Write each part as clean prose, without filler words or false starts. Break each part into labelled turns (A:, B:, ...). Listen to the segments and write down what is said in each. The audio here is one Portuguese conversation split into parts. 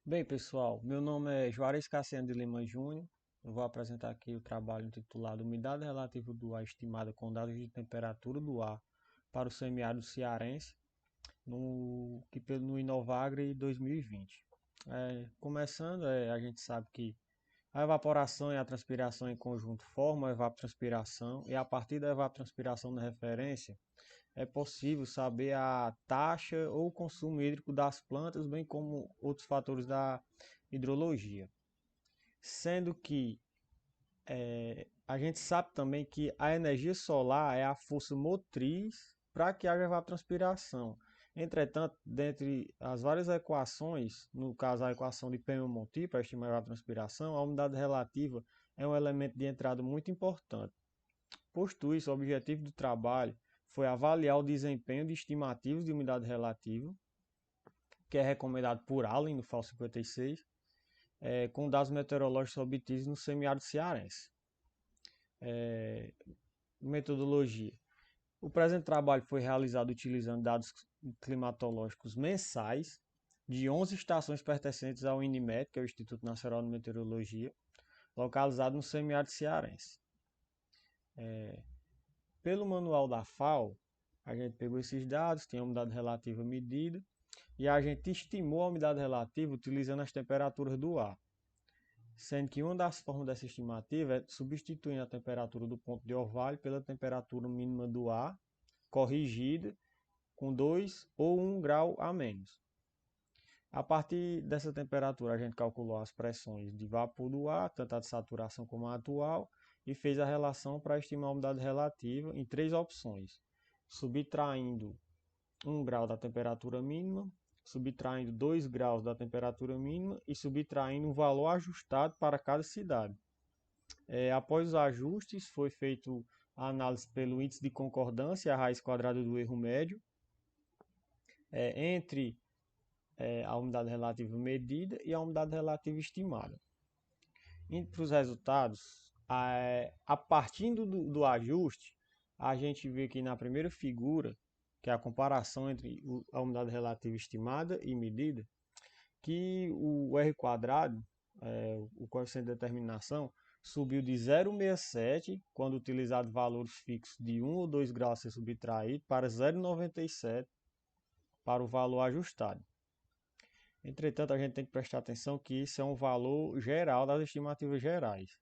A: Bem, pessoal, meu nome é Juarez Cassiano de Lima Júnior. Eu vou apresentar aqui o trabalho intitulado Umidade Relativa do Ar Estimada com dados de temperatura do ar para o semiárido cearense no Inovagre 2020. Começando, a gente sabe que a evaporação e a transpiração em conjunto formam a evapotranspiração e a partir da evapotranspiração na referência é possível saber a taxa ou consumo hídrico das plantas, bem como outros fatores da hidrologia. Sendo que a gente sabe também que a energia solar é a força motriz para que haja evapotranspiração. Entretanto, dentre as várias equações, no caso a equação de Penrose-Monti para estimar a evapotranspiração, a umidade relativa é um elemento de entrada muito importante. Posto isso, o objetivo do trabalho foi avaliar o desempenho de estimativas de umidade relativa, que é recomendado por Allen no FAO 56, com dados meteorológicos obtidos no semiárido cearense. Metodologia. O presente trabalho foi realizado utilizando dados climatológicos mensais de 11 estações pertencentes ao INMET, que é o Instituto Nacional de Meteorologia, localizado no semiárido cearense. Pelo manual da FAO, a gente pegou esses dados, tem a umidade relativa medida, e a gente estimou a umidade relativa utilizando as temperaturas do ar. Sendo que uma das formas dessa estimativa é substituindo a temperatura do ponto de orvalho pela temperatura mínima do ar, corrigida com 2 ou 1 grau a menos. A partir dessa temperatura, a gente calculou as pressões de vapor do ar, tanto a de saturação como a atual, e fez a relação para estimar a umidade relativa em três opções: subtraindo 1 grau da temperatura mínima, subtraindo 2 graus da temperatura mínima e subtraindo um valor ajustado para cada cidade. Após os ajustes, foi feita a análise pelo índice de concordância, a raiz quadrada do erro médio, entre a umidade relativa medida e a umidade relativa estimada. Indo para os resultados, a partir do ajuste, a gente vê que na primeira figura, que é a comparação entre a umidade relativa estimada e medida, que o R quadrado, o coeficiente de determinação, subiu de 0,67 quando utilizado valores fixos de 1 ou 2 graus a ser subtraído para 0,97 para o valor ajustado. Entretanto, a gente tem que prestar atenção que isso é um valor geral das estimativas gerais.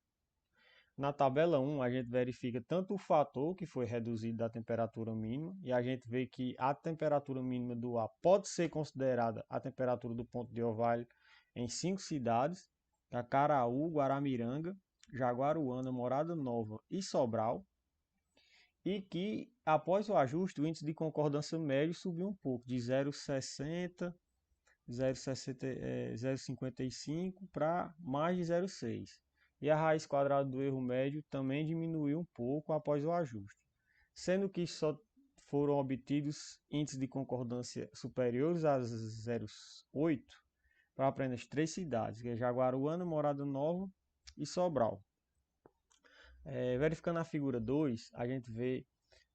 A: Na tabela 1, a gente verifica tanto o fator que foi reduzido da temperatura mínima, e a gente vê que a temperatura mínima do ar pode ser considerada a temperatura do ponto de orvalho em 5 cidades: Acaraú, Guaramiranga, Jaguaruana, Morada Nova e Sobral, e que após o ajuste o índice de concordância médio subiu um pouco, de 0,60 0,55 para mais de 0,6. E a raiz quadrada do erro médio também diminuiu um pouco após o ajuste, sendo que só foram obtidos índices de concordância superiores a 0,8 para apenas três cidades, que é Jaguaruana, Morada Nova e Sobral. Verificando a figura 2, a gente vê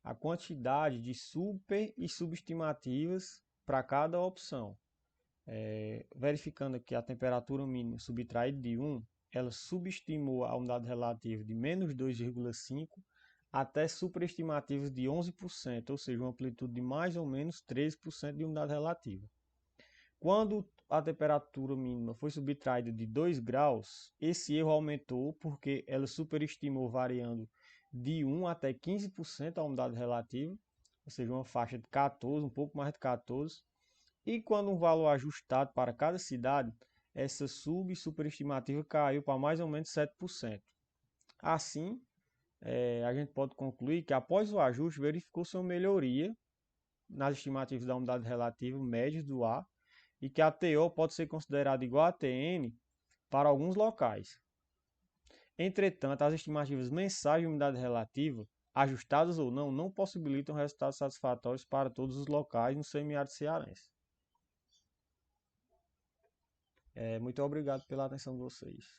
A: a quantidade de super e subestimativas para cada opção. Verificando aqui a temperatura mínima subtraída de 1, ela subestimou a umidade relativa de menos 2,5 até superestimativas de 11%, ou seja, uma amplitude de mais ou menos 13% de umidade relativa. Quando a temperatura mínima foi subtraída de 2 graus, esse erro aumentou porque ela superestimou variando de 1 até 15% a umidade relativa, ou seja, uma faixa de 14, um pouco mais de 14%. E quando um valor ajustado para cada cidade, essa sub e superestimativa caiu para mais ou menos 7%. Assim, a gente pode concluir que após o ajuste verificou-se uma melhoria nas estimativas da umidade relativa média do ar e que a TO pode ser considerada igual a TN para alguns locais. Entretanto, as estimativas mensais de umidade relativa, ajustadas ou não possibilitam resultados satisfatórios para todos os locais no semiárido cearense. Muito obrigado pela atenção de vocês.